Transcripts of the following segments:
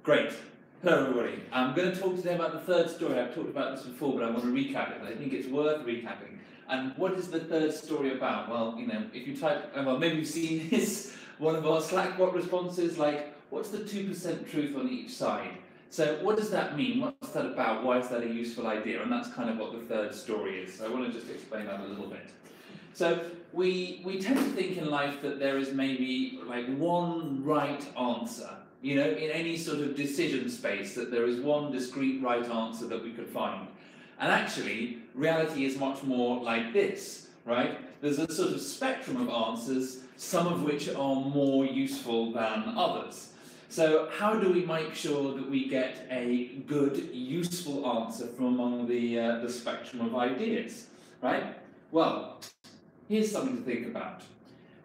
Great. Hello everybody. I'm going to talk today about the third story. I've talked about this before, but I want to recap it. I think it's worth recapping. And what is the third story about? Well, you know, if you type, well, maybe you've seen this, one of our Slackbot responses, like, what's the 2% truth on each side? So what does that mean? What's that about? Why is that a useful idea? And that's kind of what the third story is. So I want to just explain that a little bit. So we tend to think in life that there is maybe like one right answer, you know, in any sort of decision space, that there is one discrete right answer that we could find. And actually, reality is much more like this, right? There's a sort of spectrum of answers, some of which are more useful than others. So how do we make sure that we get a good, useful answer from among the spectrum of ideas, right? Well, here's something to think about.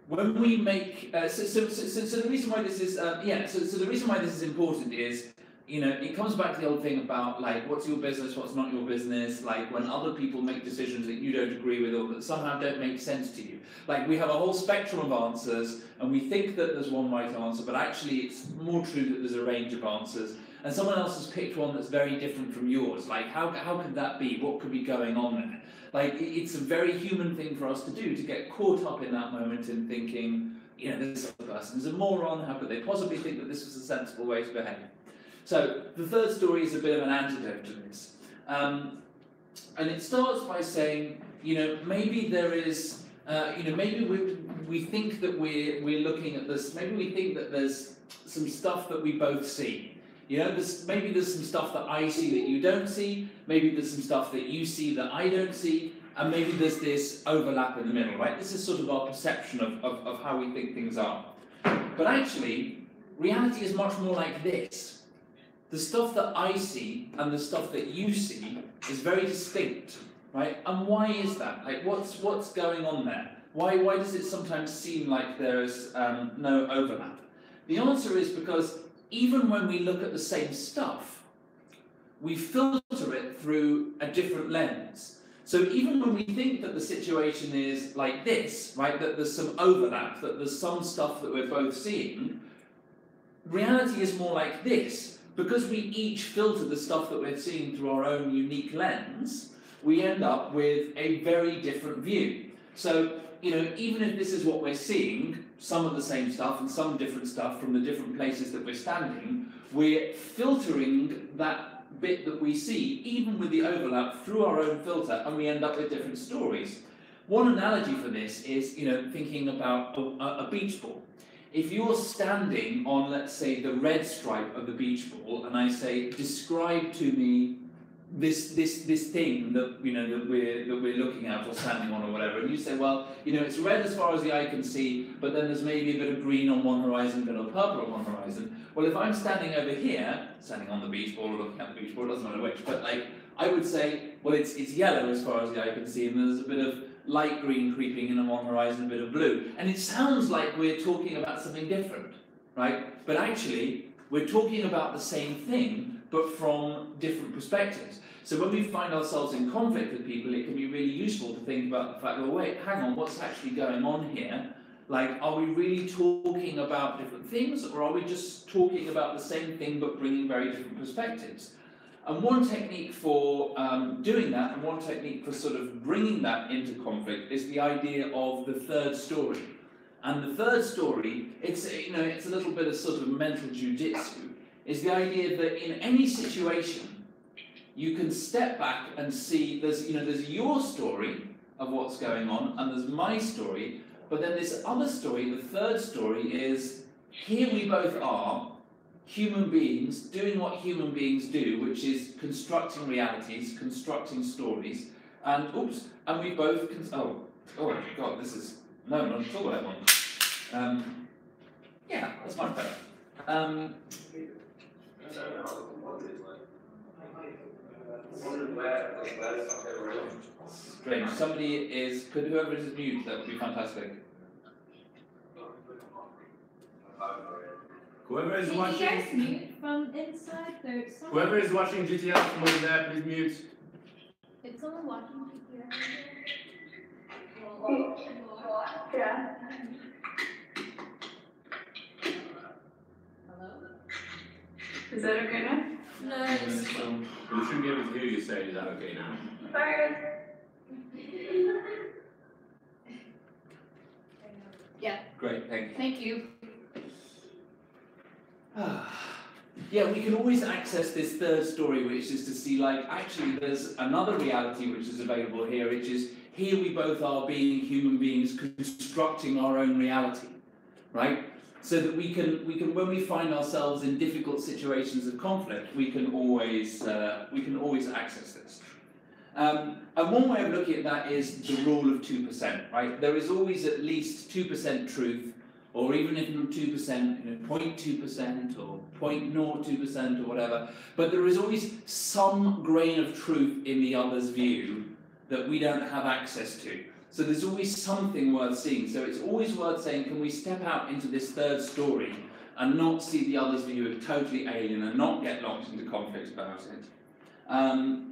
When we make, so the reason why this is, so the reason why this is important is, you know, it comes back to the old thing about, like, what's your business, what's not your business, like, when other people make decisions that you don't agree with or that somehow don't make sense to you. Like, we have a whole spectrum of answers, and we think that there's one right answer, but actually it's more true that there's a range of answers, and someone else has picked one that's very different from yours. Like, how could that be? What could be going on there? Like, it's a very human thing for us to do, to get caught up in that moment in thinking, you know, this other person's a moron, how could they possibly think that this was a sensible way to behave? So, the third story is a bit of an antidote to this. And it starts by saying, you know, maybe there is, you know, maybe we think that we're looking at this, maybe we think that there's some stuff that we both see. You know, maybe there's some stuff that I see that you don't see, maybe there's some stuff that you see that I don't see, and maybe there's this overlap in the middle, right? This is sort of our perception of how we think things are. But actually, reality is much more like this. The stuff that I see and the stuff that you see is very distinct, right? And why is that? Like, what's going on there? Why does it sometimes seem like there's no overlap? The answer is because even when we look at the same stuff, we filter it through a different lens. So even when we think that the situation is like this, right, that there's some overlap, that there's some stuff that we're both seeing, reality is more like this. Because we each filter the stuff that we're seeing through our own unique lens, we end up with a very different view. So, you know, even if this is what we're seeing, some of the same stuff and some different stuff from the different places that we're standing, we're filtering that bit that we see, even with the overlap, through our own filter, and we end up with different stories. One analogy for this is, you know, thinking about a beach ball. If you're standing on, let's say, the red stripe of the beach ball, and I say, describe to me this thing that, you know, that we're looking at or standing on or whatever, and you say, well, you know, it's red as far as the eye can see, but then there's maybe a bit of green on one horizon, a bit of purple on one horizon. Well, if I'm standing over here, standing on the beach ball or looking at the beach ball, it doesn't matter which, but like, I would say, well, it's yellow as far as the eye can see, and there's a bit of light green creeping in on one horizon, a bit of blue. And it sounds like we're talking about something different, right? But actually, we're talking about the same thing, but from different perspectives. So when we find ourselves in conflict with people, it can be really useful to think about the fact, well, wait, hang on, what's actually going on here? Like, are we really talking about different things, or are we just talking about the same thing, but bringing very different perspectives? And one technique for doing that, and one technique for sort of bringing that into conflict, is the idea of the third story. And the third story, it's, you know, it's a little bit of sort of mental jujitsu, is the idea that in any situation, you can step back and see there's your story of what's going on, and there's my story, but then this other story, the third story, is here we both are, human beings doing what human beings do, which is constructing realities, constructing stories, and and we both oh my god, this is not at all what I want. Yeah, that's much better. Strange. Somebody is. Could whoever it is mute? That would be fantastic. Whoever is Can watching. you guys mute from inside? There's someone. Whoever is watching GTF from over there, please mute. Is someone watching GTF? Yeah. Hello? Is that okay now? No, You shouldn't be able to hear you say, is that okay now? Sorry. Yeah, Great, thank you. thank you. Yeah, we can always access this third story, which is to see, like, actually there's another reality which is available here, which is here we both are being human beings constructing our own reality, right? So that we can when we find ourselves in difficult situations of conflict, we can always access this. And one way of looking at that is the rule of 2%, right? There is always at least 2% truth, or even if not 2%, 0.2% or 0.02% or whatever, but there is always some grain of truth in the other's view that we don't have access to. So there's always something worth seeing. So it's always worth saying, can we step out into this third story and not see the other's view as totally alien and not get locked into conflict about it, and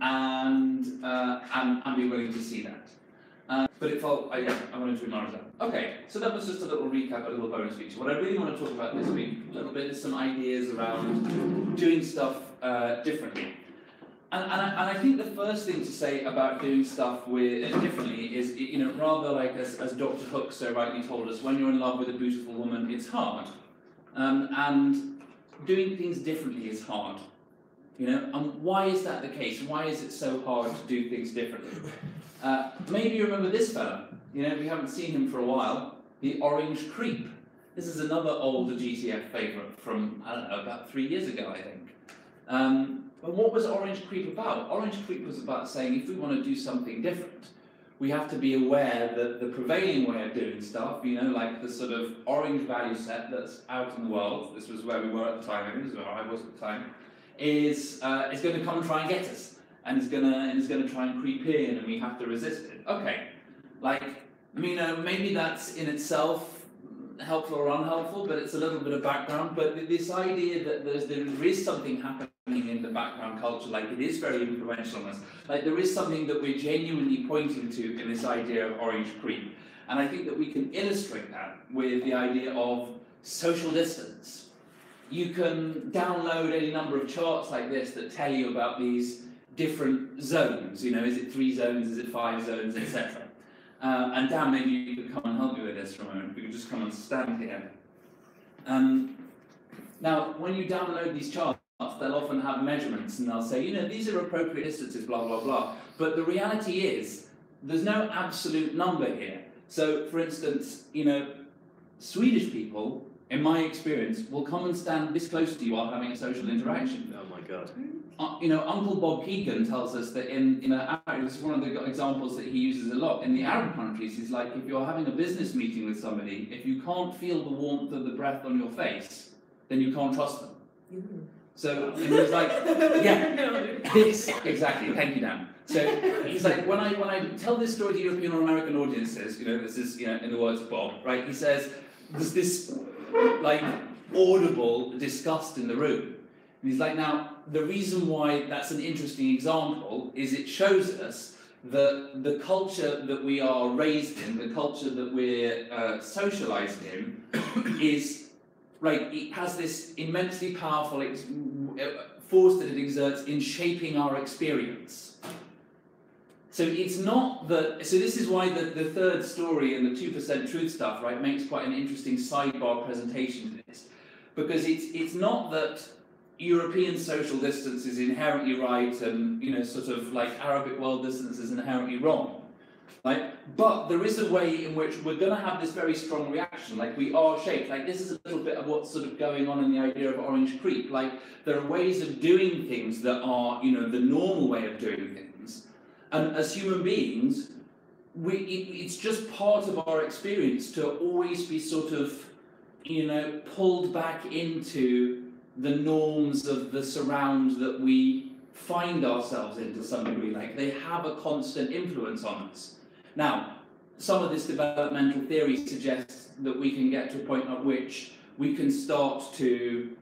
be willing to see that. But I wanted to acknowledge that. Okay, so that was just a little recap, a little bonus feature. What I really want to talk about this week a little bit is some ideas around doing stuff differently. And I think the first thing to say about doing stuff differently is, rather like as Dr. Hook so rightly told us, when you're in love with a beautiful woman, it's hard. And doing things differently is hard. And why is that the case? Why is it so hard to do things differently? Maybe you remember this fella. We haven't seen him for a while. The Orange Creep. This is another older GTF favourite from, I don't know, about 3 years ago, I think. But what was Orange Creep about? Orange Creep was about saying if we want to do something different, we have to be aware that the prevailing way of doing stuff, like the sort of orange value set that's out in the world, this was where we were at the time, this is where I was at the time, is going to come and try and get us. And it's gonna try and creep in, and we have to resist it. Okay, maybe that's in itself helpful or unhelpful, but it's a little bit of background. But this idea that there is something happening in the background culture, like it is very influential on us. Like there is something that we're genuinely pointing to in this idea of orange creep, and I think that we can illustrate that with the idea of social distance. You can download any number of charts like this that tell you about these different zones, is it 3 zones, is it 5 zones, etc. And Dan, maybe you could come and help me with this for a moment. We could just come and stand here. Now, when you download these charts, they'll often have measurements, and they'll say, these are appropriate distances, blah, blah, blah. But the reality is, there's no absolute number here. So, for instance, Swedish people, in my experience, will come and stand this close to you while having a social interaction. Oh my God. Uncle Bob Keegan tells us that this is one of the examples that he uses a lot. In the Arab countries, he's like, if you're having a business meeting with somebody, if you can't feel the warmth of the breath on your face, then you can't trust them. So he's like, exactly, thank you, Dan. So he's like, when I tell this story to European or American audiences, this is, in the words of Bob, right, he says, there's this, audible disgust in the room. And he's like, now, the reason why that's an interesting example is it shows us that the culture that we are raised in, the culture that we're socialized in, is, it has this immensely powerful force that it exerts in shaping our experience. So it's not that, so this is why the third story and the 2% truth stuff, makes quite an interesting sidebar presentation to this. Because it's not that European social distance is inherently right and, Arabic world distance is inherently wrong. But there is a way in which we're going to have this very strong reaction, we are shaped. This is a little bit of what's sort of going on in the idea of orange creep. There are ways of doing things that are, the normal way of doing things. And as human beings, it's just part of our experience to always be sort of, pulled back into the norms of the surround that we find ourselves in to some degree. They have a constant influence on us. Now, some of this developmental theory suggests that we can get to a point at which we can start to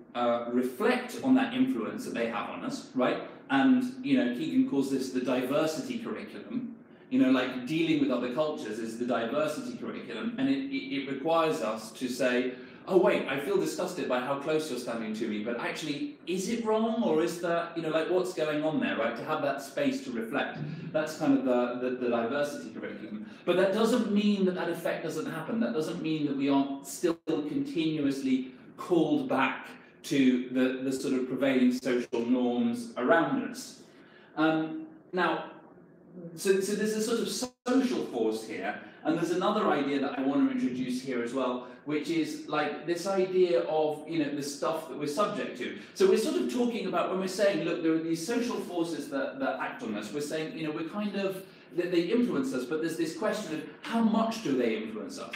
reflect on that influence that they have on us, right? And, Keegan calls this the diversity curriculum. Dealing with other cultures is the diversity curriculum, and it requires us to say, oh wait, I feel disgusted by how close you're standing to me, but actually, is it wrong, or is that, like what's going on there, right? To have that space to reflect. That's kind of the diversity curriculum. But that doesn't mean that effect doesn't happen. That doesn't mean that we aren't still continuously called back to the sort of prevailing social norms around us. Now, so there's a sort of social force here, and there's another idea that I want to introduce here as well, which is like this idea of, the stuff that we're subject to. So we're sort of talking about, when we're saying, look, there are these social forces that act on us, we're saying, we're kind of, that they influence us, but there's this question of how much do they influence us?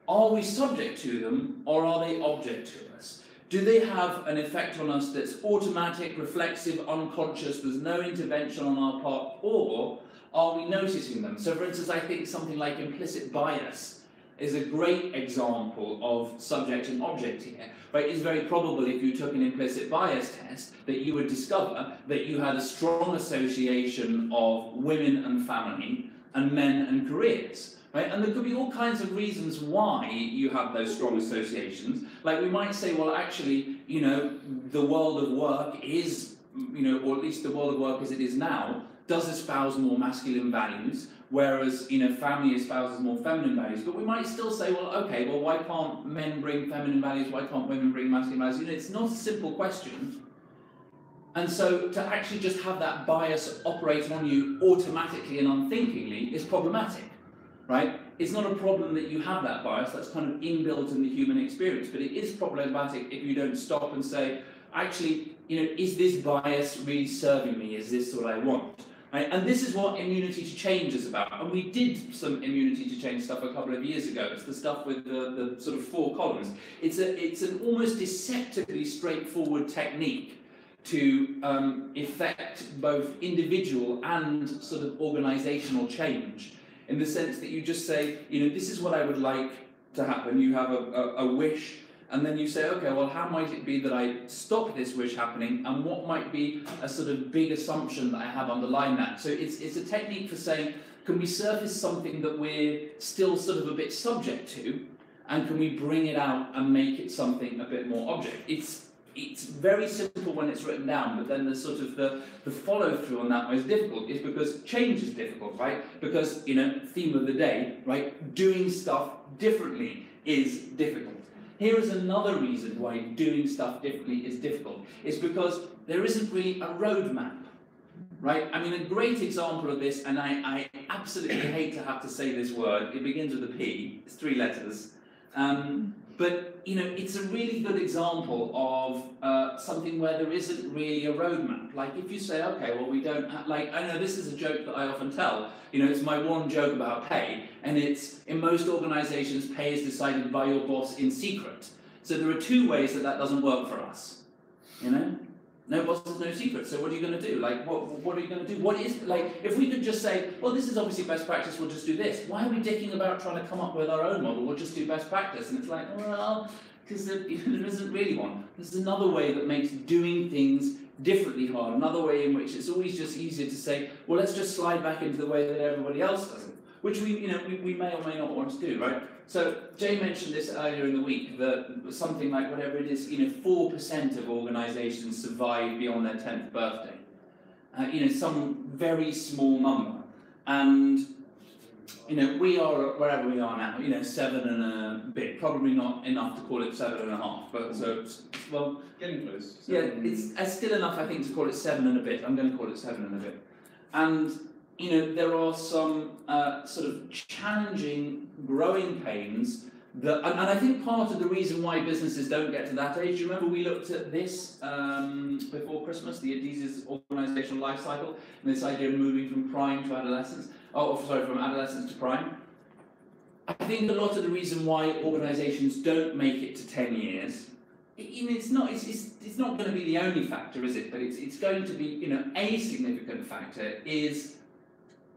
Are we subject to them, or are they object to us? Do they have an effect on us that's automatic, reflexive, unconscious, there's no intervention on our part, or are we noticing them? So for instance, I think something like implicit bias is a great example of subject and object here. Right? It's very probable if you took an implicit bias test that you would discover that you had a strong association of women and family and men and careers. Right? And there could be all kinds of reasons why you have those strong associations. Like we might say, well, actually, the world of work is, or at least the world of work as it is now, does espouse more masculine values, whereas, family espouses more feminine values. But we might still say, well, okay, well, why can't men bring feminine values? Why can't women bring masculine values? It's not a simple question. And so to actually just have that bias operate on you automatically and unthinkingly is problematic. Right? It's not a problem that you have that bias, that's kind of inbuilt in the human experience, but it is problematic if you don't stop and say, actually, is this bias really serving me? Is this what I want? Right? And this is what immunity to change is about. And we did some immunity to change stuff a couple of years ago. It's the stuff with the sort of 4 columns. It's an almost deceptively straightforward technique to effect both individual and sort of organisational change. In the sense that you just say, this is what I would like to happen. You have a wish, and then you say, okay, well, how might it be that I stop this wish happening, and what might be a sort of big assumption that I have underlying that? So it's a technique for saying, can we surface something that we're still sort of a bit subject to, and can we bring it out and make it something a bit more object? It's very simple when it's written down, but then the sort of the follow-through on that one is difficult, is because change is difficult, right? Because, theme of the day, right? Doing stuff differently is difficult. Here is another reason why doing stuff differently is difficult. It's because there isn't really a roadmap, right? I mean, a great example of this, and I absolutely hate to have to say this word, it begins with a P, it's 3 letters, but, it's a really good example of something where there isn't really a roadmap. Like, if you say, okay, well, we don't have, I know this is a joke that I often tell. It's my one joke about pay, and it's, in most organisations, pay is decided by your boss in secret. So there are 2 ways that doesn't work for us, No boss, no secret. So what are you going to do? What are you going to do? What is, if we could just say, well, this is obviously best practice, we'll just do this. Why are we dicking about trying to come up with our own model? We'll just do best practice. And it's like, well, because there isn't really one. There's another way that makes doing things differently hard. Another way in which it's always just easier to say, well, let's just slide back into the way that everybody else does it. Which we may or may not want to do, right? So Jay mentioned this earlier in the week, that something like whatever it is, 4% of organisations survive beyond their 10th birthday. Some very small number. And, we are wherever we are now, 7 and a bit. Probably not enough to call it 7.5, but so, well... Getting close. Yeah, it's still enough, I think, to call it 7 and a bit. I'm going to call it 7 and a bit. And... there are some sort of challenging growing pains that, and I think part of the reason why businesses don't get to that age, you remember we looked at this before Christmas, the Adhesives organisational life cycle, and this idea of moving from prime to adolescence, from adolescence to prime. I think a lot of the reason why organisations don't make it to 10 years, it's not going to be the only factor, is it? But it's going to be, a significant factor is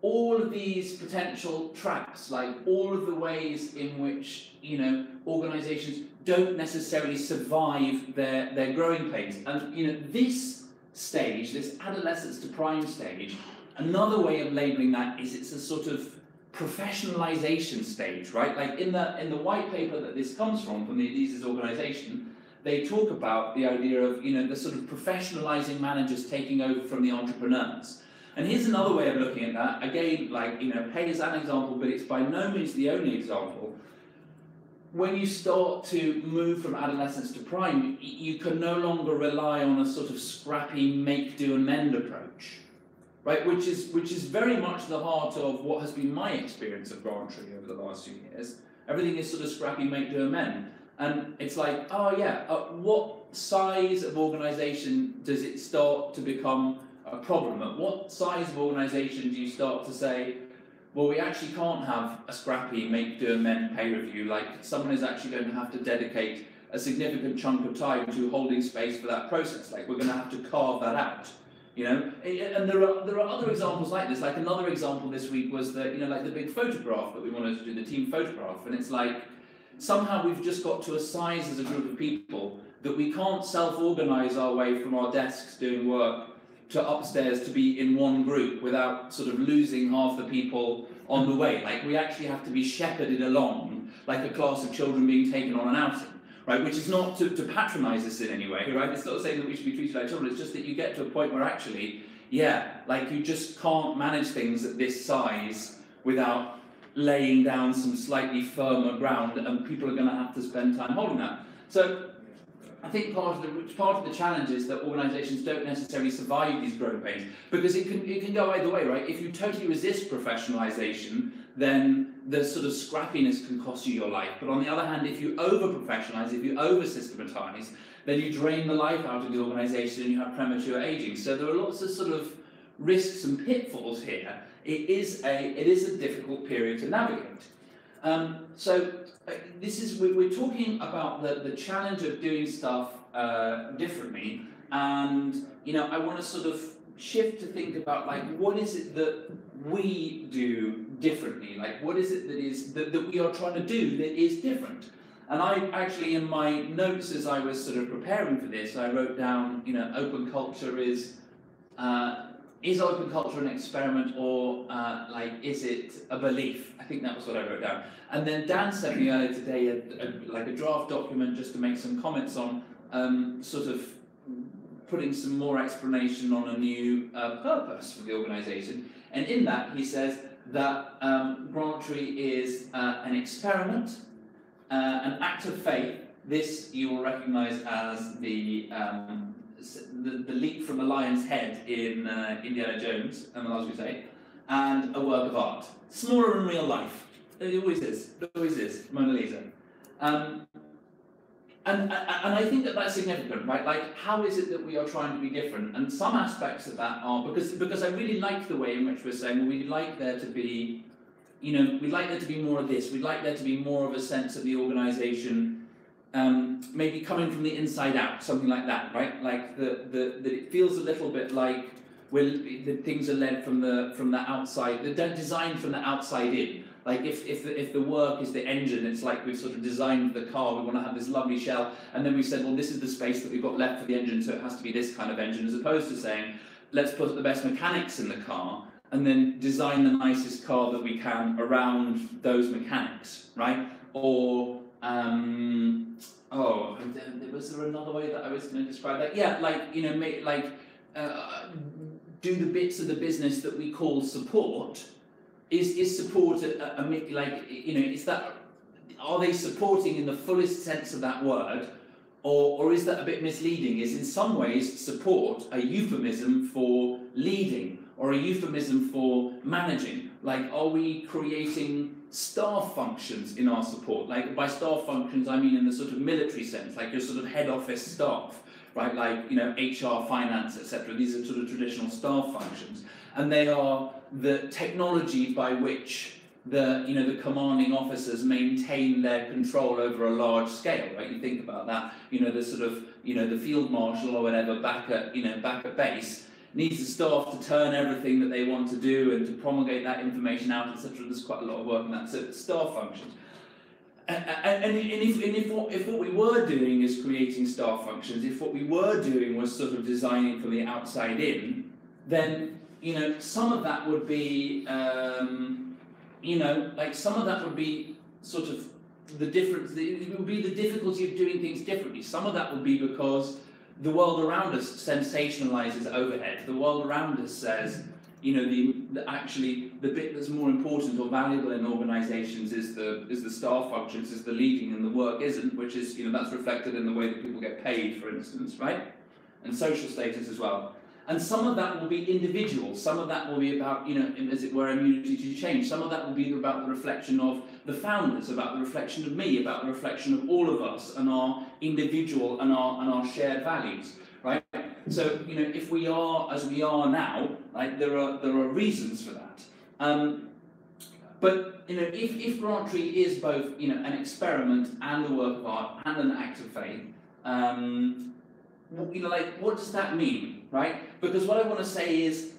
all of these potential traps, like all of the ways in which, organisations don't necessarily survive their growing pains. And, this stage, this adolescence to prime stage, another way of labelling that is it's a sort of professionalization stage, right? Like in the white paper that this comes from the Adhesives organization, they talk about the idea of, you know, the sort of professionalizing managers taking over from the entrepreneurs. And here's another way of looking at that. Again, like, you know, Hay is an example, but it's by no means the only example. When you start to move from adolescence to prime, you can no longer rely on a sort of scrappy make, do and mend approach, right? Which is very much the heart of what has been my experience of Grantree over the last few years. Everything is sort of scrappy make, do and mend. And it's like, oh yeah, what size of organisation does it start to become a problem? At what size of organisation do you start to say, well, we actually can't have a scrappy make, do and mend pay review, like someone is actually going to have to dedicate a significant chunk of time to holding space for that process, like we're going to have to carve that out, you know? And there are other examples like this. Like another example this week was the, you know, like the big photograph that we wanted to do, the team photograph, and it's like, somehow we've just got to a size as a group of people that we can't self-organise our way from our desks doing work to upstairs to be in one group without sort of losing half the people on the way. Like we actually have to be shepherded along like a class of children being taken on an outing, right? Which is not to patronise us in any way, right? It's not saying that we should be treated like children, it's just that you get to a point where actually, yeah, like you just can't manage things at this size without laying down some slightly firmer ground, and people are going to have to spend time holding that. So I think part of the challenge is that organisations don't necessarily survive these growing pains, because it can go either way, right? If you totally resist professionalisation, then the sort of scrappiness can cost you your life. But on the other hand, if you over-professionalise, if you over-systematise, then you drain the life out of the organisation and you have premature ageing. So there are lots of sort of risks and pitfalls here. It is a difficult period to navigate. We're talking about the challenge of doing stuff differently, and you know, I want to sort of shift to think about like what is it that we do differently, like what is it that we are trying to do that is different. And I actually, in my notes as I was sort of preparing for this, I wrote down, you know, open culture is open culture an experiment, or like is it a belief? I think that was what I wrote down. And then Dan sent me earlier today like a draft document just to make some comments on, sort of putting some more explanation on a new purpose for the organisation. And in that he says that Grantree is an experiment, an act of faith. This you will recognise as the leap from the lion's head in Indiana Jones and the Last Crusade, and a work of art. Smaller in real life. It always is. It always is. Mona Lisa. And I think that that's significant, right? Like, how is it that we are trying to be different? And some aspects of that are because I really like the way in which we're saying, well, we'd like there to be, you know, we'd like there to be more of this. We'd like there to be more of a sense of the organisation. Maybe coming from the inside out, something like that, right? Like that it feels a little bit like the things are led from the outside, they're designed from the outside in. Like if the work is the engine, it's like we've sort of designed the car, we want to have this lovely shell, and then we said, well, this is the space that we've got left for the engine, so it has to be this kind of engine, as opposed to saying, let's put the best mechanics in the car, and then design the nicest car that we can around those mechanics, right? Or was there another way that I was going to describe that? Yeah, like, you know, do the bits of the business that we call support. Is support like, you know, is that, are they supporting in the fullest sense of that word, or is that a bit misleading? Is in some ways support a euphemism for leading, or a euphemism for managing? Like, are we creating staff functions in our support? Like, by staff functions, I mean in the sort of military sense, like your sort of head office staff, right? Like, you know, HR, finance, etc. These are sort of traditional staff functions, and they are the technology by which the commanding officers maintain their control over a large scale, right? You think about that, you know, the sort of, you know, the field marshal or whatever back at base needs the staff to turn everything that they want to do and to promulgate that information out, etc. There's quite a lot of work on that. So it's staff functions. And if what we were doing is creating staff functions, if what we were doing was sort of designing from the outside in, then, you know, some of that would be you know, like some of that would be sort of the difference, it would be the difficulty of doing things differently. Some of that would be because the world around us sensationalizes overhead. The world around us says, you know, actually the bit that's more important or valuable in organisations is the staff functions, is the leading, and the work isn't, which is, you know, that's reflected in the way that people get paid, for instance, right? And social status as well. And some of that will be individual, some of that will be about, you know, as it were, immunity to change. Some of that will be about the reflection of the founders, about the reflection of me, about the reflection of all of us and our individual and our shared values, right? So, you know, if we are as we are now, like there are reasons for that. But you know, if Grantry is both, you know, an experiment and a work of art and an act of faith, you know, like what does that mean, right? Because what I want to say is,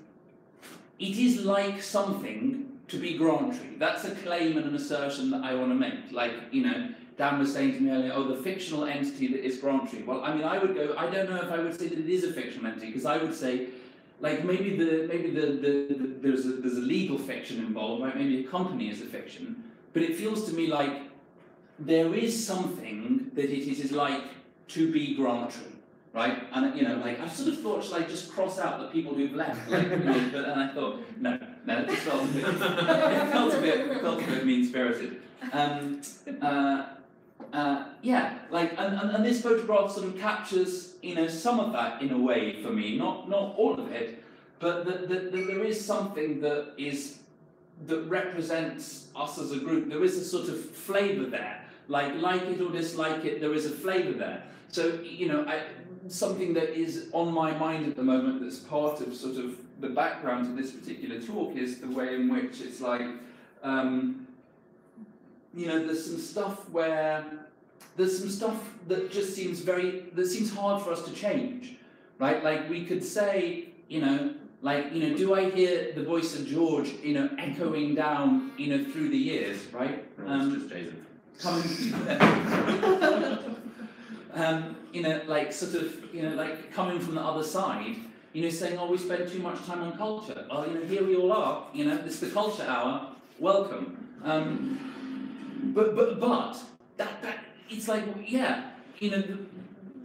it is like something to be Grantry. That's a claim and an assertion that I want to make. Like, you know, Dan was saying to me earlier, oh, the fictional entity that is Grantry. Well, I mean, I would go, I don't know if I would say that it is a fictional entity, because I would say, like, maybe there's a legal fiction involved, right? Maybe a company is a fiction, but it feels to me like there is something that it is like to be Grantry. Right, and you know, like I sort of thought, should I just cross out the people who've left? Like, you know, but and I thought, no, it just felt a bit, it felt a bit mean-spirited. Yeah, like, and this photograph sort of captures, you know, some of that in a way for me, not all of it, but that there is something that represents us as a group. There is a sort of flavour there, like it or dislike it. There is a flavour there. So, you know, something that is on my mind at the moment that's part of sort of the background to this particular talk is the way in which it's like, you know, there's some stuff that just seems hard for us to change, right? Like we could say, you know, like, you know, do I hear the voice of George, you know, echoing down, you know, through the years, right? Just Jason. You know, like sort of, you know, like coming from the other side, you know, saying, oh, we spend too much time on culture. Well, you know, here we all are, you know, it's the culture hour, welcome. But that it's like, yeah, you know,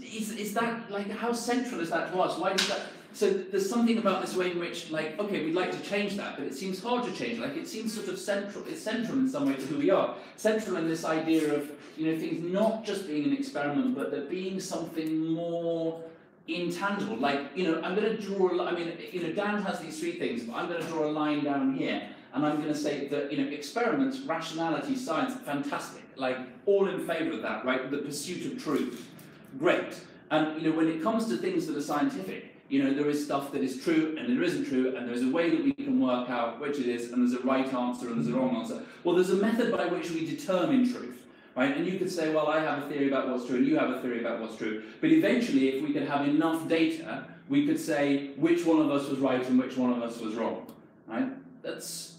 is that, like, how central is that to us? Why does that, so there's something about this way in which, like, okay, we'd like to change that, but it seems hard to change. Like, it seems sort of central, it's central in some way to who we are. Central in this idea of, you know, things not just being an experiment, but there being something more intangible. Like, you know, I'm going to draw, I mean, you know, Dan has these three things, but I'm going to draw a line down here, and I'm going to say that, you know, experiments, rationality, science, fantastic. Like, all in favour of that, right? The pursuit of truth, great. And, you know, when it comes to things that are scientific, you know, there is stuff that is true and there isn't true, and there's a way that we can work out which it is, and there's a right answer and there's a wrong answer. Well, there's a method by which we determine truth, right? And you could say, well, I have a theory about what's true, and you have a theory about what's true. But eventually, if we could have enough data, we could say which one of us was right and which one of us was wrong, right? That's...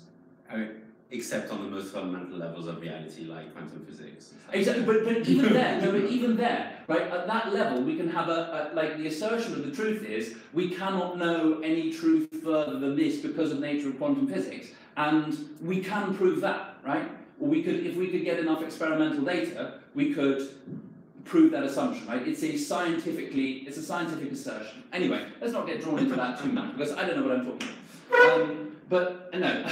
I mean, except on the most fundamental levels of reality, like quantum physics. Exactly, but even there, no, but even there, right, at that level, we can have like, the assertion of the truth is, we cannot know any truth further than this because of the nature of quantum physics, and we can prove that, right? Or we could, if we could get enough experimental data, we could prove that assumption, right? It's a scientific assertion. Anyway, let's not get drawn into that too much, because I don't know what I'm talking about. But no,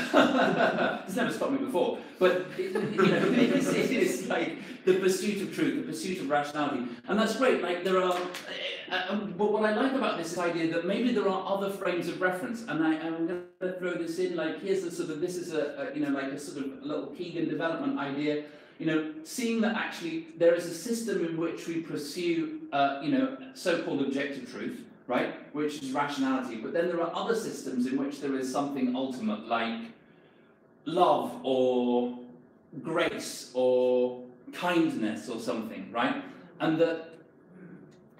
it's never stopped me before. But you know, it is like the pursuit of truth, the pursuit of rationality, and that's great. Like there are, but what I like about this idea that maybe there are other frames of reference, and I'm going to throw this in. Like here's a sort of, this is a you know, like a sort of little Keegan development idea. You know, seeing that actually there is a system in which we pursue, you know, so-called objective truth, right, which is rationality, but then there are other systems in which there is something ultimate, like love or grace or kindness or something, right? And that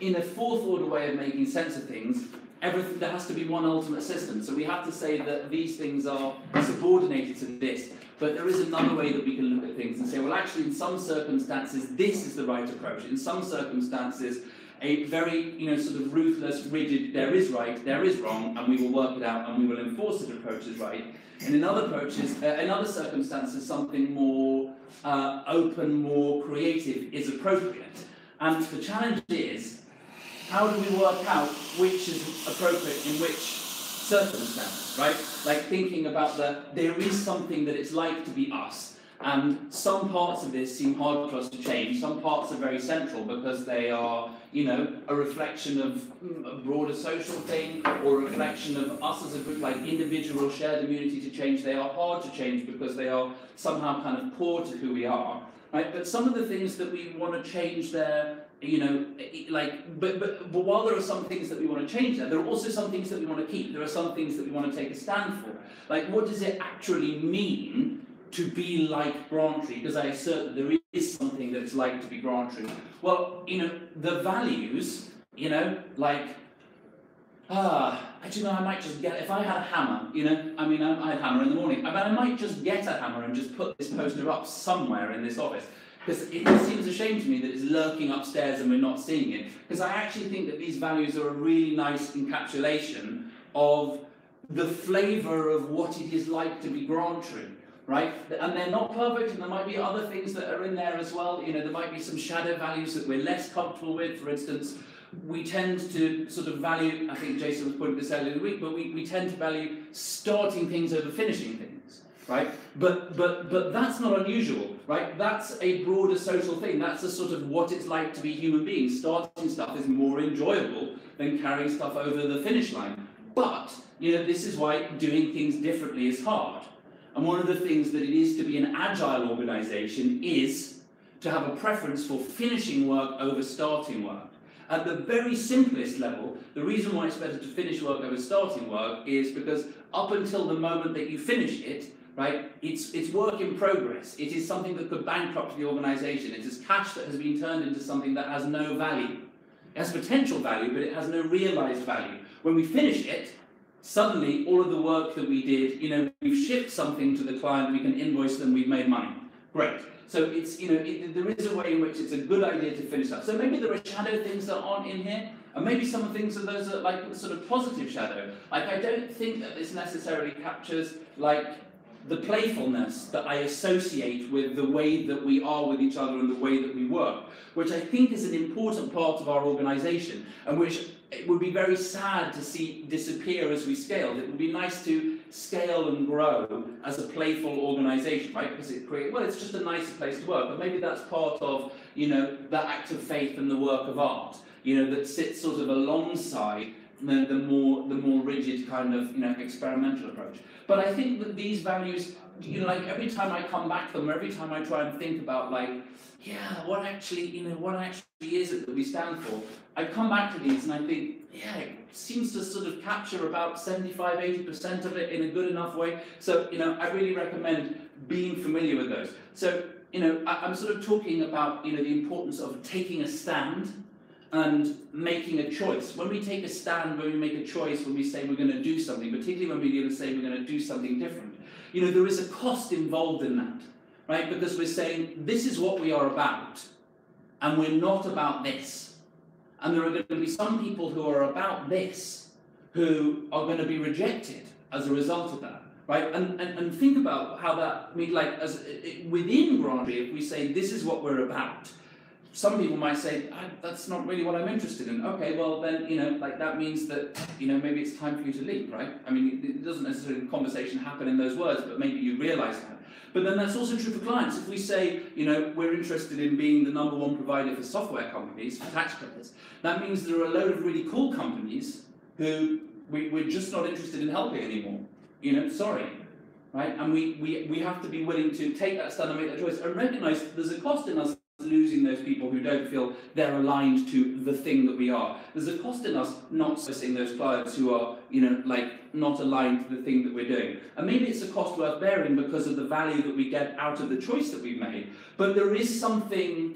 in a fourth order way of making sense of things, everything, there has to be one ultimate system. So we have to say that these things are subordinated to this, but there is another way that we can look at things and say, well, actually, in some circumstances, this is the right approach. In some circumstances, a very, sort of ruthless, rigid, there is right, there is wrong, and we will work it out and we will enforce it approach is right. And in other approaches, in other circumstances, something more open, more creative is appropriate. And the challenge is, how do we work out which is appropriate in which circumstance, right? Like thinking about there is something that it's like to be us, and some parts of this seem hard for us to change, some parts are very central because they are, a reflection of a broader social thing, or a reflection of us as a group, like individual shared immunity to change. They are hard to change because they are somehow kind of core to who we are, right? But some of the things that we want to change there, but while there are some things that we want to change there are also some things that we want to keep. There are some things that we want to take a stand for. Like, what does it actually mean to be like Braintree? Because I assert that there is something that it's like to be Braintree. Well, the values, actually, no, I might just get, if I had a hammer, I had a hammer in the morning, I might just get a hammer and just put this poster up somewhere in this office. Because it just seems a shame to me that it's lurking upstairs and we're not seeing it. Because I actually think that these values are a really nice encapsulation of the flavour of what it is like to be Braintree, right? And they're not perfect, and there might be other things that are in there as well. There might be some shadow values that we're less comfortable with. For instance, we tend to sort of value, I think Jason was pointing this out in the week, but we tend to value starting things over finishing things, right? But that's not unusual, right? That's a broader social thing. That's a sort of what it's like to be human beings. Starting stuff is more enjoyable than carrying stuff over the finish line. But, this is why doing things differently is hard. And one of the things that it is to be an agile organisation is to have a preference for finishing work over starting work. At the very simplest level, the reason why it's better to finish work over starting work is because up until the moment that you finish it, right, it's work in progress. It is something that could bankrupt the organisation. It is cash that has been turned into something that has no value. It has potential value, but it has no realised value. When we finish it, suddenly all of the work that we did, we've shipped something to the client, we can invoice them, we've made money. Great. So it's, there is a way in which it's a good idea to finish that. So maybe there are shadow things that aren't in here, and maybe some of the things those are like sort of positive shadow. Like, I don't think that this necessarily captures like the playfulness that I associate with the way that we are with each other and the way that we work, which I think is an important part of our organisation, and which it would be very sad to see disappear as we scale. It would be nice to scale and grow as a playful organisation, right? Because it's just a nicer place to work. But maybe that's part of, the act of faith and the work of art, that sits sort of alongside the more rigid kind of, experimental approach. But I think that these values, like every time I come back to them, every time I try and think about what actually is it that we stand for, I come back to these and I think, it seems to sort of capture about 75–80% of it in a good enough way. So, I really recommend being familiar with those. So, I'm sort of talking about, the importance of taking a stand and making a choice. When we take a stand, when we make a choice, when we say we're going to do something, particularly when we're going to say we're going to do something different, there is a cost involved in that, right? Because we're saying, this is what we are about, and we're not about this. And there are going to be some people who are about this, who are going to be rejected as a result of that, right? And think about how that, within Braintree, if we say, this is what we're about, some people might say, that's not really what I'm interested in. Okay, well then, that means that, maybe it's time for you to leave, right? I mean, it doesn't necessarily, the conversation happen in those words, but maybe you realise that. But then that's also true for clients. If we say, we're interested in being the #1 provider for software companies, for taxpayers, that means there are a load of really cool companies who we're just not interested in helping anymore. Sorry. Right? And we have to be willing to take that stand and make that choice and recognise there's a cost in us losing those people who don't feel they're aligned to the thing that we are. There's a cost in us not servicing those clients who are, not aligned to the thing that we're doing. And maybe it's a cost worth bearing because of the value that we get out of the choice that we've made. But there is something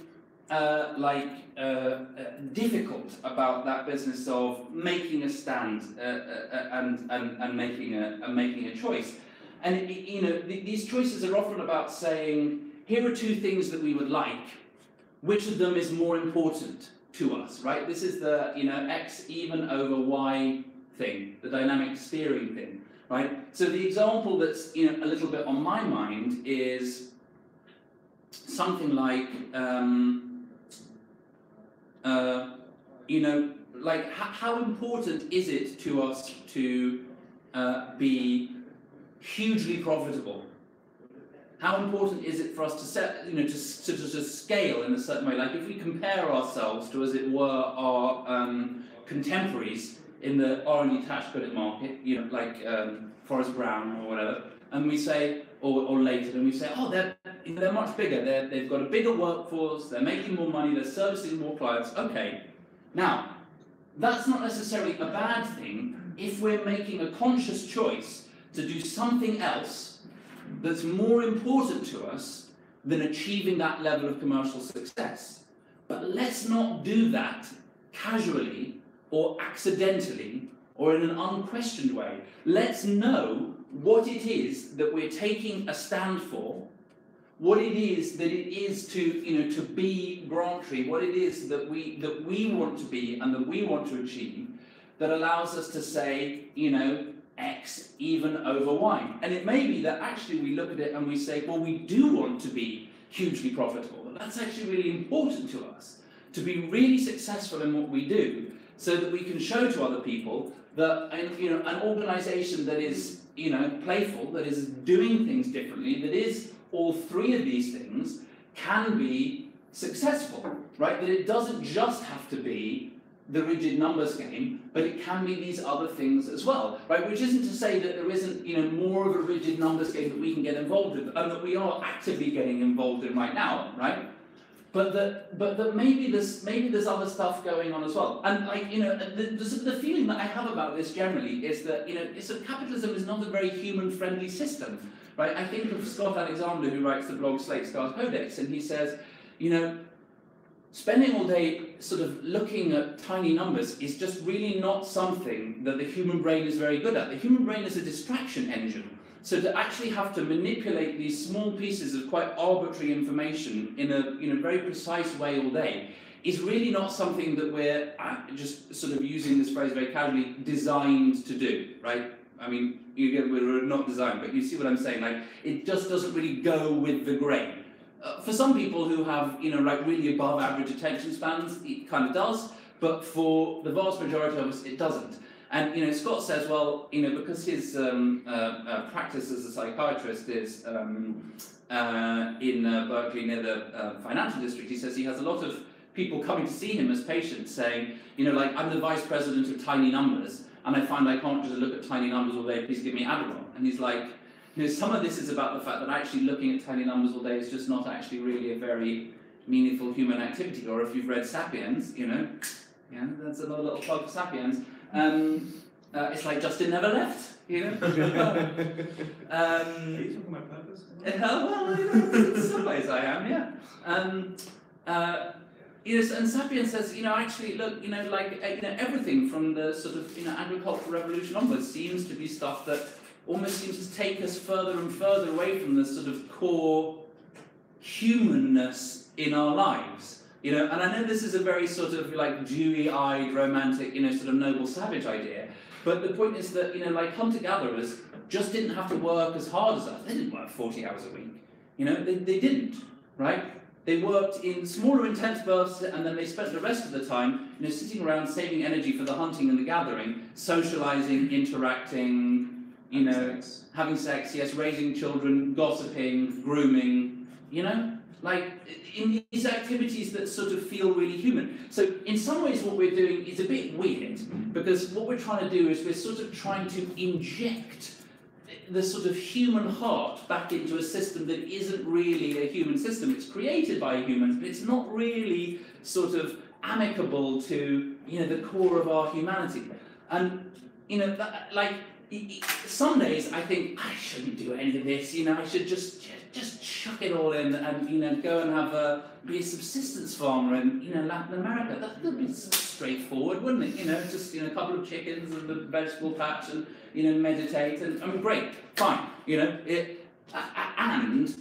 difficult about that business of making a stand and making a choice. And these choices are often about saying, here are two things that we would like. Which of them is more important to us, right? This is the, x even over y thing, the dynamic steering thing, right? So the example that's, a little bit on my mind is something like, like how important is it to us to be hugely profitable? How important is it for us to set, to scale in a certain way? Like if we compare ourselves to, as it were, our contemporaries in the R&D tax credit market, like Forrest Brown or whatever, and we say, or later, and we say, oh, they're much bigger. They've got a bigger workforce. They're making more money. They're servicing more clients. Okay, now that's not necessarily a bad thing if we're making a conscious choice to do something else that's more important to us than achieving that level of commercial success. But let's not do that casually or accidentally or in an unquestioned way. Let's know what it is that we're taking a stand for, what it is that it is to, to be Grantry, what it is that we want to be and that we want to achieve, that allows us to say, x even over y. And it may be that actually we look at it and we say, well, we do want to be hugely profitable. That's actually really important to us, to be really successful in what we do, so that we can show to other people that an organisation that is playful, that is doing things differently, that is all three of these things, can be successful, right? That it doesn't just have to be the rigid numbers game, but it can be these other things as well, right? Which isn't to say that there isn't, more of a rigid numbers game that we can get involved with, and that we are actively getting involved in right now, right? But that maybe there's other stuff going on as well. And the feeling that I have about this generally is that capitalism is not a very human-friendly system, right? I think of Scott Alexander, who writes the blog Slate Scars Codex, and he says, spending all day sort of looking at tiny numbers is just really not something that the human brain is very good at. The human brain is a distraction engine. So to actually have to manipulate these small pieces of quite arbitrary information in a very precise way all day is really not something that we're just sort of using this phrase very casually, designed to do, right? I mean, we're not designed, but you see what I'm saying? Like, it just doesn't really go with the grain. For some people who have, like really above average attention spans, it kind of does, but for the vast majority of us, it doesn't. And, Scott says, well, because his practice as a psychiatrist is in Berkeley near the financial district, he says he has a lot of people coming to see him as patients saying, like, I'm the vice president of tiny numbers, and I find I can't just look at tiny numbers all day, please give me Adderall. And he's like, some of this is about the fact that actually looking at tiny numbers all day is just not actually really a very meaningful human activity. Or if you've read Sapiens, that's another little plug for Sapiens. It's like Justin never left, Are you talking about purpose? Well, in some ways I am, yeah. And Sapiens says, actually, look, everything from the sort of, agricultural revolution onwards seems to be stuff that almost seems to take us further and further away from the sort of core humanness in our lives. And I know this is a very sort of like dewy-eyed, romantic, sort of noble savage idea, but the point is that, like hunter-gatherers just didn't have to work as hard as us. They didn't work 40 hours a week. They didn't, right? They worked in smaller, intense bursts, and then they spent the rest of the time, sitting around saving energy for the hunting and the gathering, socializing, interacting, having sex, yes, raising children, gossiping, grooming, like in these activities that sort of feel really human. So in some ways what we're doing is a bit weird, because what we're trying to do is we're sort of trying to inject the sort of human heart back into a system that isn't really a human system. It's created by humans, but it's not really sort of amicable to, the core of our humanity. And, some days I think I shouldn't do any of this, I should just chuck it all in and, go and be a subsistence farmer in, Latin America. That would be straightforward, wouldn't it? Just, a couple of chickens and a vegetable patch and, meditate and, great, fine, and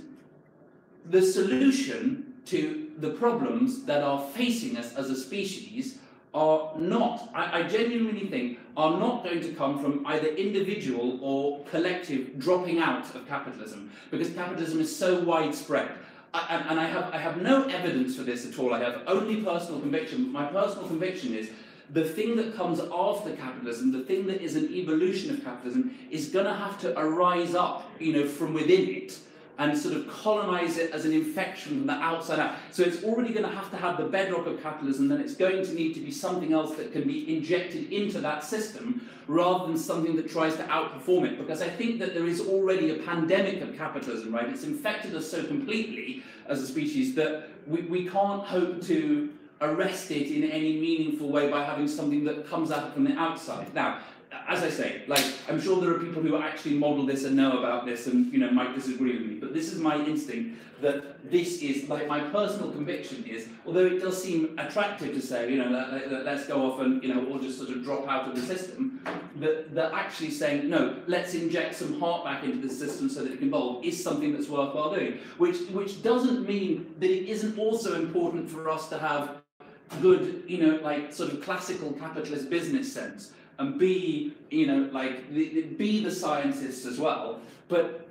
the solution to the problems that are facing us as a species are not, I genuinely think, are not going to come from either individual or collective dropping out of capitalism, because capitalism is so widespread. And I have no evidence for this at all. I have only personal conviction. My personal conviction is the thing that comes after capitalism, the thing that is an evolution of capitalism, is going to have to arise up, from within it and sort of colonize it as an infection from the outside out. So it's already going to have the bedrock of capitalism, then it's going to need to be something else that can be injected into that system rather than something that tries to outperform it. Because I think that there is already a pandemic of capitalism, right? It's infected us so completely as a species that we can't hope to arrest it in any meaningful way by having something that comes out from the outside. Now, as I say, I'm sure there are people who actually model this and know about this and, might disagree with me, but this is my instinct that this is, my personal conviction is, although it does seem attractive to say, let's go off and, or just sort of drop out of the system, that actually saying, no, let's inject some heart back into the system so that it can evolve is something that's worthwhile doing, which doesn't mean that it isn't also important for us to have good, sort of classical capitalist business sense, and be, be the scientists as well, but,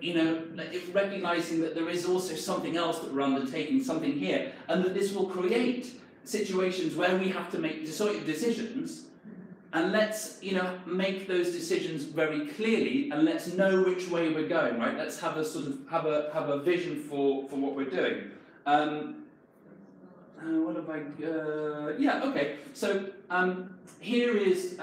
recognizing that there is also something else that we're undertaking, something here, and that this will create situations where we have to make decisions, and let's, make those decisions very clearly, and let's know which way we're going, right? Let's have a sort of, have a vision for what we're doing. What have I, yeah, okay, so here is,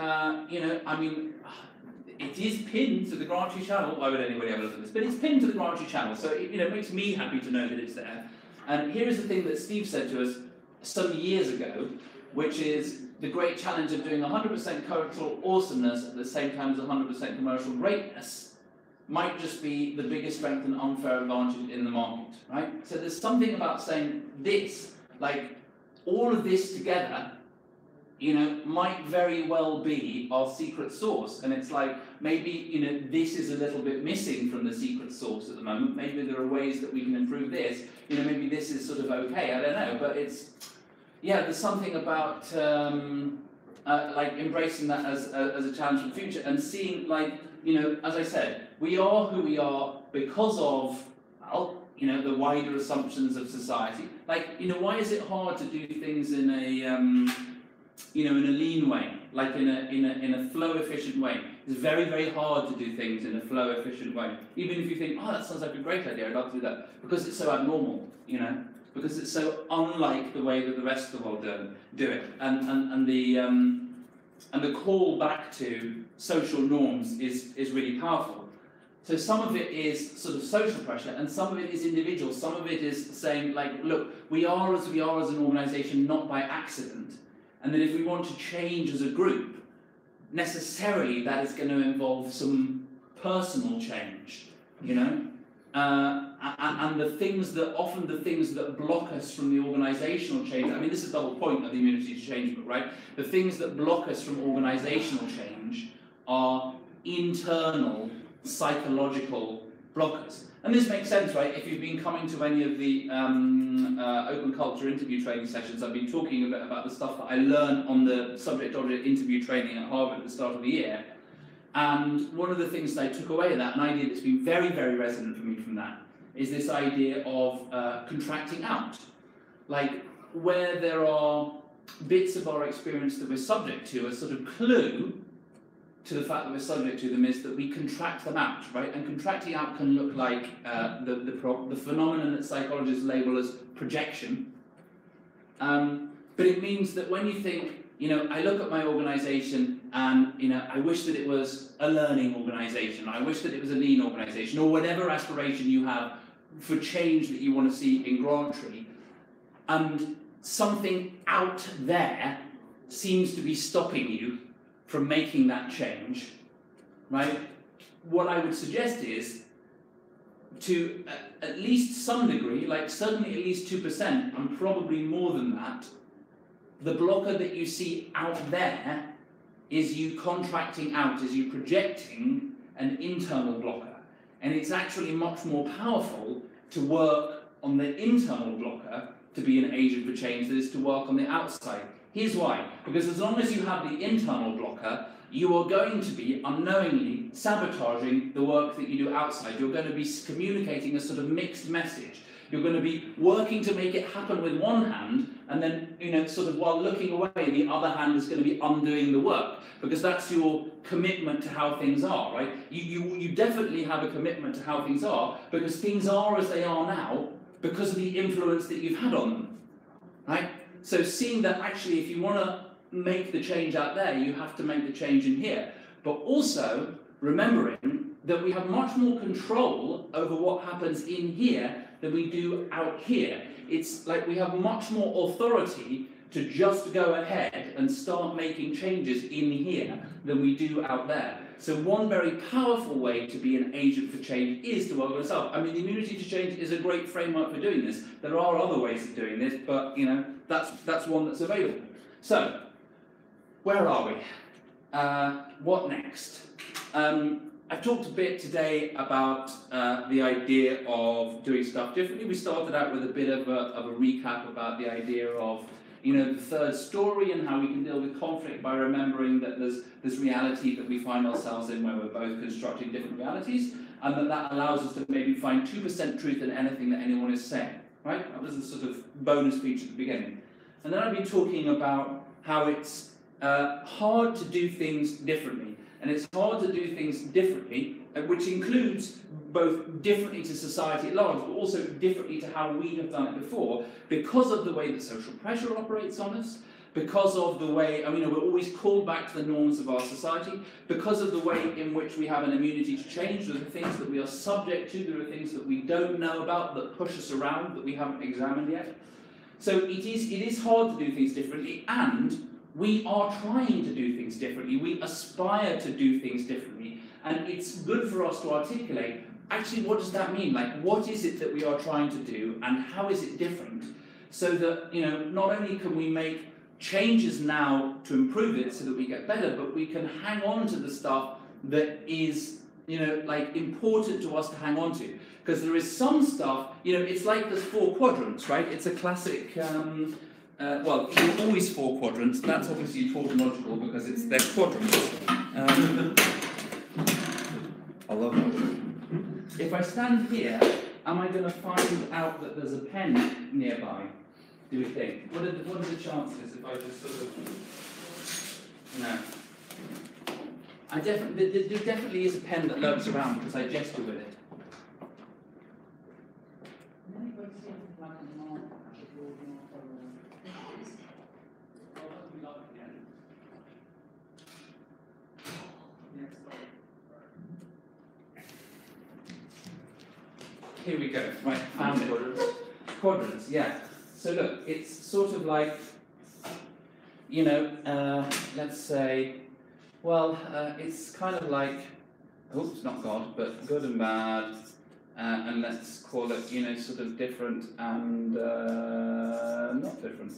it is pinned to the Grantree channel. Why would anybody have a look at this? But it's pinned to the Grantree channel, so it makes me happy to know that it's there. And here is the thing that Steve said to us some years ago, which is the great challenge of doing 100% cultural awesomeness at the same time as 100% commercial greatness might just be the biggest strength and unfair advantage in the market, right? So there's something about saying this, all of this together, might very well be our secret sauce. And it's maybe, this is a little bit missing from the secret sauce at the moment. Maybe there are ways that we can improve this. Maybe this is sort of okay, I don't know. But it's, there's something about, embracing that as a challenge for the future and seeing, as I said, we are who we are because of, well, the wider assumptions of society. Why is it hard to do things in a, in a lean way, in a flow efficient way? It's very, very hard to do things in a flow efficient way. Even if you think, oh, that sounds like a great idea, I'd love to do that, because it's so abnormal, because it's so unlike the way that the rest of the world do it, and the call back to social norms is really powerful. So some of it is sort of social pressure, and some of it is individual. Some of it is saying, look, we are as we are as an organisation, not by accident. And that if we want to change as a group, necessarily that is going to involve some personal change, and the things that block us from the organisational change. I mean, this is the whole point of the immunity to change book, right? The things that block us from organisational change are internal psychological blockers. And this makes sense, right? If you've been coming to any of the open culture interview training sessions, I've been talking a bit about the stuff that I learned on the subject-object interview training at Harvard at the start of the year. And one of the things that I took away of that, an idea that's been very, very resonant for me from that, is this idea of contracting out. Where there are bits of our experience that we're subject to, a sort of clue to the fact that we're subject to them is that we contract them out, right? And contracting out can look like the phenomenon that psychologists label as projection. But it means that when you think, I look at my organisation and, I wish that it was a learning organisation, I wish that it was a lean organisation, or whatever aspiration you have for change that you want to see in Grantree, and something out there seems to be stopping you from making that change, right? What I would suggest is to at least some degree, certainly at least 2%, and probably more than that, the blocker that you see out there is you contracting out, is you projecting an internal blocker. And it's actually much more powerful to work on the internal blocker to be an agent for change that is to work on the outside. Here's why. Because as long as you have the internal blocker, you are going to be unknowingly sabotaging the work that you do outside. You're going to be communicating a sort of mixed message. You're going to be working to make it happen with one hand, and then, sort of while looking away, the other hand is going to be undoing the work, because that's your commitment to how things are, right? You definitely have a commitment to how things are, because things are as they are now because of the influence that you've had on them, right? So seeing that actually if you want to make the change out there, you have to make the change in here. But also remembering that we have much more control over what happens in here than we do out here. It's like we have much more authority to just go ahead and start making changes in here than we do out there. So one very powerful way to be an agent for change is to work on yourself. I mean, the immunity to change is a great framework for doing this. There are other ways of doing this, but that's one that's available. So, where are we? What next? I've talked a bit today about the idea of doing stuff differently. We started out with a bit of a recap about the idea of the third story and how we can deal with conflict by remembering that there's this reality that we find ourselves in where we're both constructing different realities, and that allows us to maybe find 2% truth in anything that anyone is saying, right? That was the sort of bonus feature at the beginning. And then I've been talking about how it's hard to do things differently. And it's hard to do things differently, which includes both differently to society at large, but also differently to how we have done it before, because of the way that social pressure operates on us, because of the way, we're always called back to the norms of our society, because of the way in which we have an immunity to change. There are things that we are subject to, there are things that we don't know about that push us around, that we haven't examined yet. So it is hard to do things differently, and we are trying to do things differently. We aspire to do things differently, and it's good for us to articulate, actually, what does that mean? Like, what is it that we are trying to do, and how is it different? So that, not only can we make changes now to improve it so that we get better, but we can hang on to the stuff that is, important to us to hang on to. Because there is some stuff, it's like there's 4 quadrants, right? It's a classic, well, there are always 4 quadrants. That's obviously tautological because they're quadrants. I love that. If I stand here, am I going to find out that there's a pen nearby? Do we think? What are the chances if I just sort of... No. There definitely is a pen that lurks around because I gesture with it. Here we go. Right, found it. Quadrants, yeah. So look, it's sort of like, let's say, well, it's kind of like, oops, not God, but good and bad, and let's call it, sort of different and not different.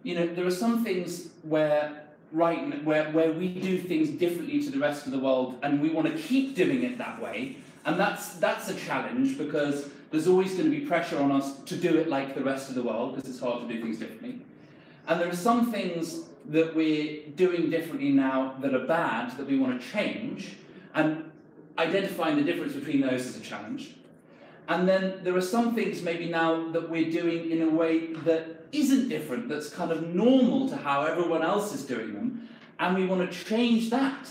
There are some things where we do things differently to the rest of the world, and we want to keep doing it that way. And that's a challenge, because there's always going to be pressure on us to do it like the rest of the world, because it's hard to do things differently. And there are some things that we're doing differently now that are bad, that we want to change, and identifying the difference between those is a challenge. And then there are some things maybe now that we're doing in a way that isn't different, that's kind of normal to how everyone else is doing them, and we want to change that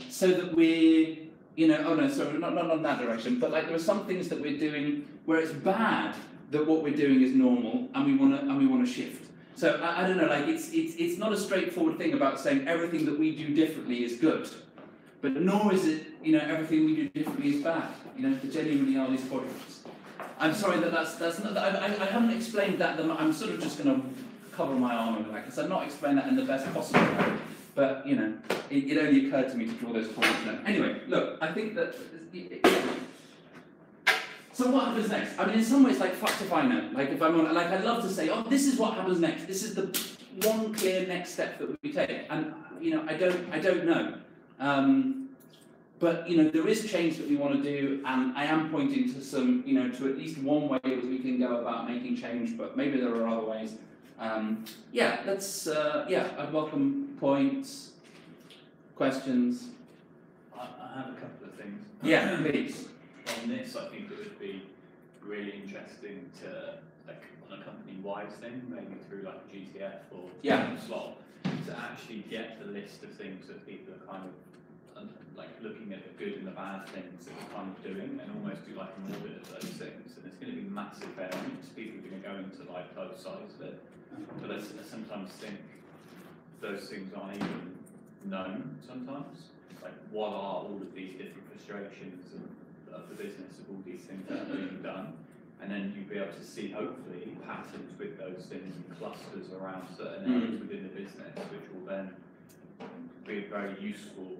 so that we're oh no, sorry, not in that direction, but there are some things that we're doing where it's bad that what we're doing is normal, and we want to shift. So I don't know, it's not a straightforward thing about saying everything that we do differently is good, but nor is it everything we do differently is bad. There genuinely are these quadrants. I'm sorry that's not. I haven't explained that. I'm sort of just going to cover my arm over that because I've not explained that in the best possible way. But it only occurred to me to draw those quadrants now. Anyway, look, I think that. So what happens next? In some ways, fuck if I know. If I'm on, I'd love to say, oh, this is what happens next. This is the one clear next step that we take. And I don't know. but there is change that we want to do, and I am pointing to some, to at least one way that we can go about making change. But maybe there are other ways. I'd welcome points, questions. I have a couple of things. Yeah, please. On this, I think it would be really interesting to, like, on a company-wide thing, maybe through like a GTF or slot, to actually get the list of things that people are kind of like looking at the good and the bad things that we're kind of doing, and almost do like an audit of those things. And it's going to be massive variance. People are going to go into like both sides of it. But I sometimes think those things aren't even known sometimes. Like, what are all of these different frustrations of the business, of all these things that are being done? And then you'll be able to see, hopefully, patterns with those things and clusters around certain areas within the business, which will then be a very useful,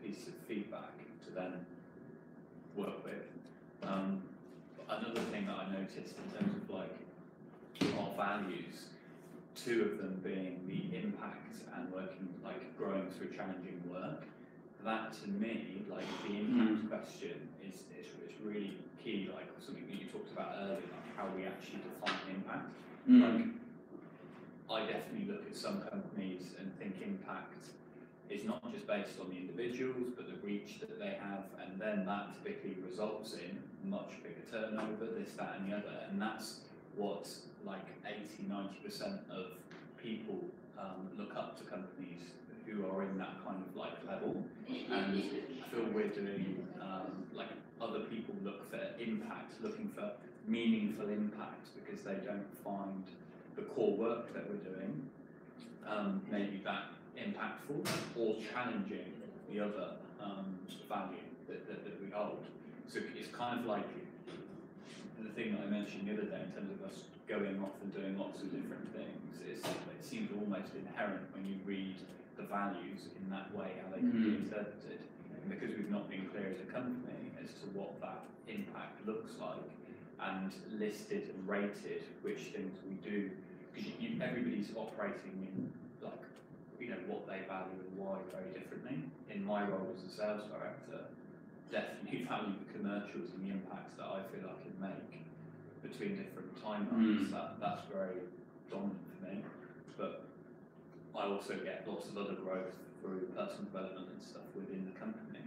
piece of feedback to then work with. Another thing that I noticed in terms of like our values, two of them being the impact and working, like growing through challenging work. That to me, like the impact question is really key, like something that you talked about earlier, like how we actually define impact. Like, I definitely look at some companies and think impact is not just based on the individuals, but the reach that they have, and then that typically results in much bigger turnover, this, that, and the other, and that's what like 80–90% of people look up to companies who are in that kind of like level, and I feel we're doing like other people look for impact, looking for meaningful impact because they don't find the core work that we're doing maybe that impactful or challenging the other value that we hold. So it's kind of like the thing that I mentioned the other day in terms of us going off and doing lots of different things. It seems almost inherent when you read the values in that way, how they can be interpreted. And because we've not been clear as a company as to what that impact looks like and listed and rated which things we do, because everybody's operating in like, what they value and why very differently. In my role as a sales director, definitely value the commercials and the impacts that I feel I can make between different timelines. That's very dominant for me. But I also get lots of other growth through personal development and stuff within the company.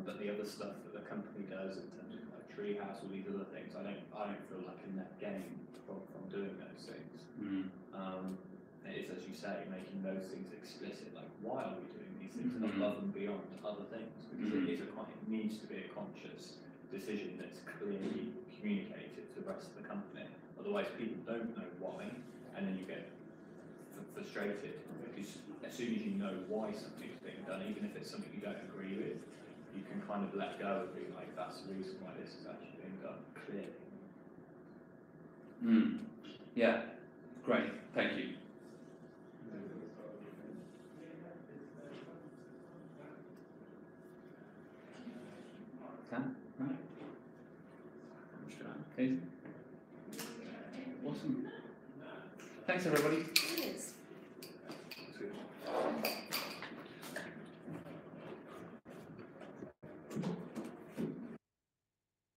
But the other stuff that the company does in terms of like Treehouse, all these other things, I don't feel like a net gain from doing those things. It is, as you say, making those things explicit, like why are we doing these things above and beyond other things, because it needs to be a conscious decision that's clearly communicated to the rest of the company. Otherwise people don't know why, and then you get frustrated, because as soon as you know why something's being done, even if it's something you don't agree with, you can kind of let go and be like, that's the reason why this is actually being done clearly. Yeah, great, thank you. Right. Okay. Awesome. Thanks, everybody.